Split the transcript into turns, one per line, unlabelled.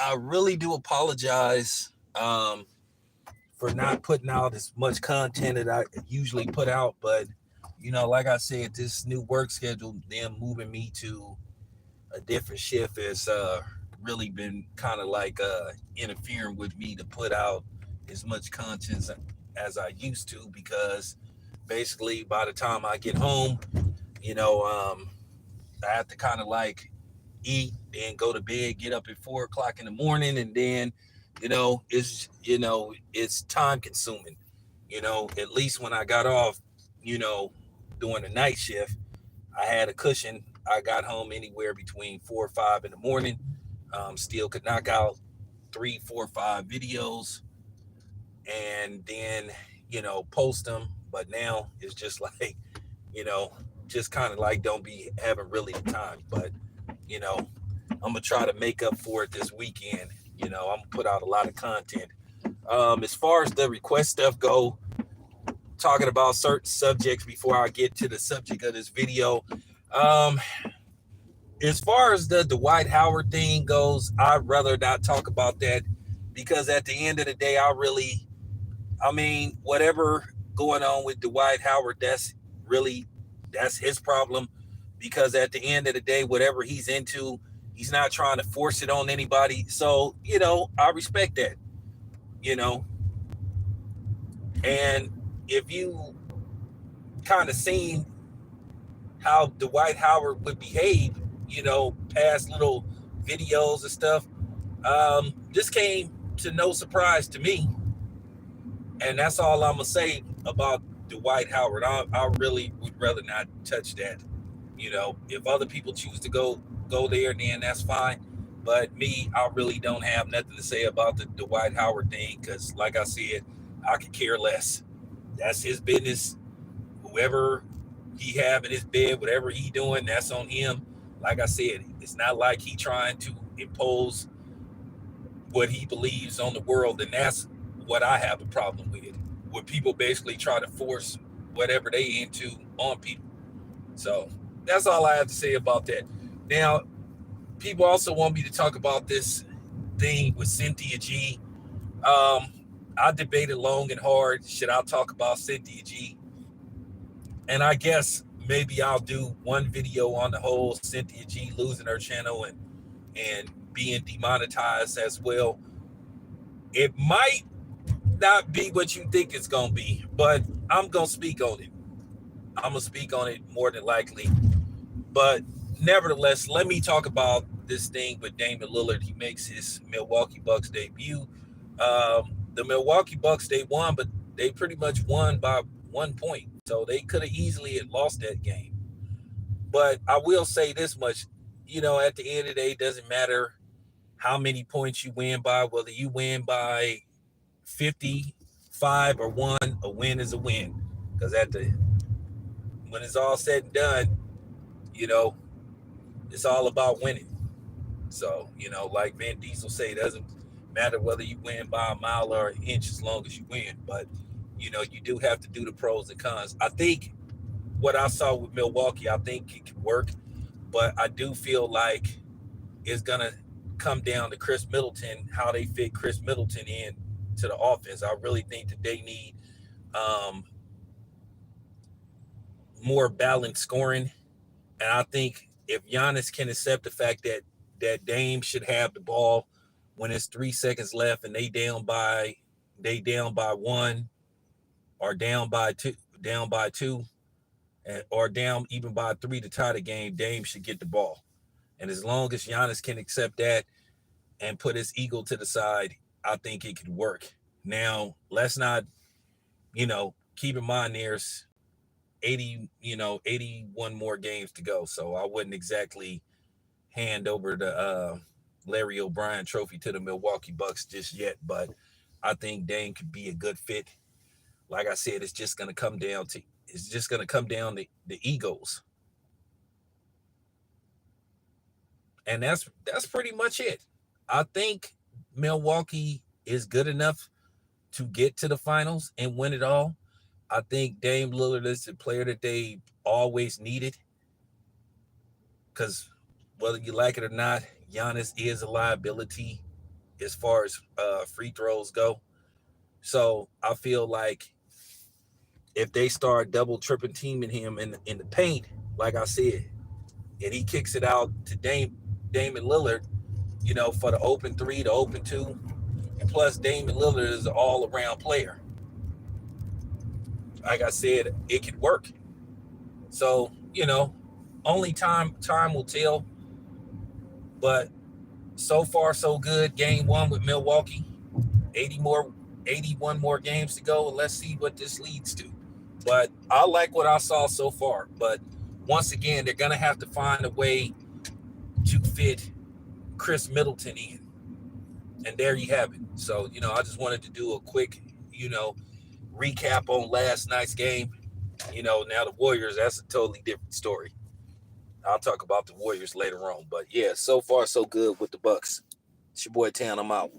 I really do apologize for not putting out as much content that I usually put out, but like I said, this new work schedule, them moving me to a different shift has really been kind of like interfering with me to put out as much content as I used to, because basically by the time I get home, you know, um, I have to kind of like eat, then go to bed, get up at 4 o'clock in the morning, and then, it's time consuming. At least when I got off, you know, during the night shift, I had a cushion. I got home anywhere between 4 or 5 in the morning. Still could knock out 3, 4, 5 videos, and then post them. But now it's just like, you know, just kind of like don't be having really the time. But you know, I'm gonna try to make up for it this weekend. I'm gonna put out a lot of content. As far as the request stuff go, talking about certain subjects before I get to the subject of this video. Um, as far as the Dwight Howard thing goes, I'd rather not talk about that, because at the end of the day, whatever going on with Dwight Howard, that's his problem. Because at the end of the day, whatever he's into, he's not trying to force it on anybody. So, I respect that, you know. And if you kind of seen how Dwight Howard would behave, past little videos and stuff, this came to no surprise to me. And that's all I'm gonna say about Dwight Howard. I really would rather not touch that. If other people choose to go there, then that's fine. But me, I really don't have nothing to say about the Dwight Howard thing, because, like I said, I could care less. That's his business. Whoever he have in his bed, whatever he doing, that's on him. Like I said, it's not like he trying to impose what he believes on the world, and that's what I have a problem with. Where people basically try to force whatever they into on people. So that's all I have to say about that. Now, people also want me to talk about this thing with Cynthia G. Um, I debated long and hard. Should I talk about Cynthia G? And I guess maybe I'll do one video on the whole Cynthia G losing her channel and being demonetized as well. It might not be what you think it's gonna be, but I'm gonna speak on it. I'm gonna speak on it more than likely. But nevertheless, let me talk about this thing with Damian Lillard. He makes his Milwaukee Bucks debut. The Milwaukee Bucks, they won, but they pretty much won by 1 point. So they could have easily had lost that game. But I will say this much, at the end of the day, it doesn't matter how many points you win by, whether you win by 55 or 1, a win is a win. Because when it's all said and done, you know, it's all about winning. So, like Van Diesel say, it doesn't matter whether you win by a mile or an inch as long as you win. But, you do have to do the pros and cons. I think what I saw with Milwaukee, I think it could work. But I do feel like it's going to come down to Chris Middleton, how they fit Chris Middleton in to the offense. I really think that they need um, more balanced scoring. And I think if Giannis can accept the fact that Dame should have the ball when it's 3 seconds left and they down by 1 or down by two, or down even by 3 to tie the game, Dame should get the ball. And as long as Giannis can accept that and put his ego to the side, I think it could work. Now, let's not, keep in mind there's 81 more games to go. So I wouldn't exactly hand over the Larry O'Brien trophy to the Milwaukee Bucks just yet, but I think Dame could be a good fit. Like I said, it's just gonna come down to the egos. And that's pretty much it. I think Milwaukee is good enough to get to the finals and win it all. I think Dame Lillard is the player that they always needed, because whether you like it or not, Giannis is a liability as far as free throws go. So I feel like if they start double, triple teaming him in the paint, like I said, and he kicks it out to Damian Lillard, for the open three, the open two, and plus Damian Lillard is an all around player. Like I said, it could work. So only time will tell. But so far so good. Game 1 with Milwaukee. 81 more games to go, and let's see what this leads to. But I like what I saw so far. But once again, they're gonna have to find a way to fit Chris Middleton in. And there you have it. So, I just wanted to do a quick, recap on last night's game. Now the Warriors, that's a totally different story. I'll talk about the Warriors later on. But yeah, so far so good with the Bucks. It's your boy Tan. I'm out.